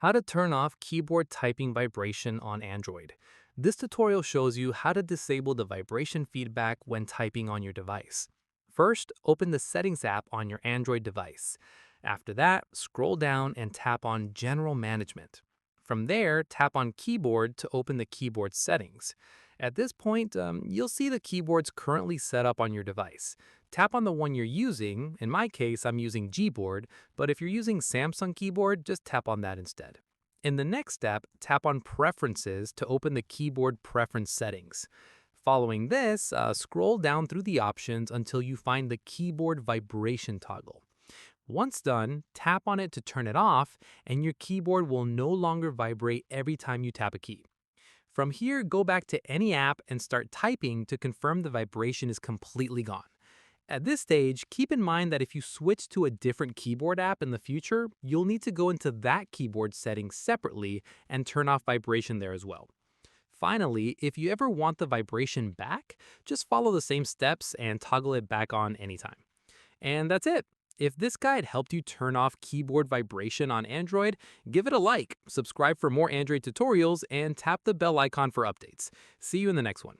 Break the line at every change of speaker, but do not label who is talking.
How to turn off keyboard typing vibration on Android. This tutorial shows you how to disable the vibration feedback when typing on your device. First, open the Settings app on your Android device. After that, scroll down and tap on General Management. From there, tap on Keyboard to open the keyboard settings. At this point, you'll see the keyboards currently set up on your device. Tap on the one you're using. In my case, I'm using Gboard, but if you're using Samsung keyboard, just tap on that instead. In the next step, tap on Preferences to open the keyboard preference settings. Following this, scroll down through the options until you find the keyboard vibration toggle. Once done, tap on it to turn it off, and your keyboard will no longer vibrate every time you tap a key. From here, go back to any app and start typing to confirm the vibration is completely gone. At this stage, keep in mind that if you switch to a different keyboard app in the future, you'll need to go into that keyboard setting separately and turn off vibration there as well. Finally, if you ever want the vibration back, just follow the same steps and toggle it back on anytime. And that's it. If this guide helped you turn off keyboard vibration on Android, give it a like, subscribe for more Android tutorials, and tap the bell icon for updates. See you in the next one.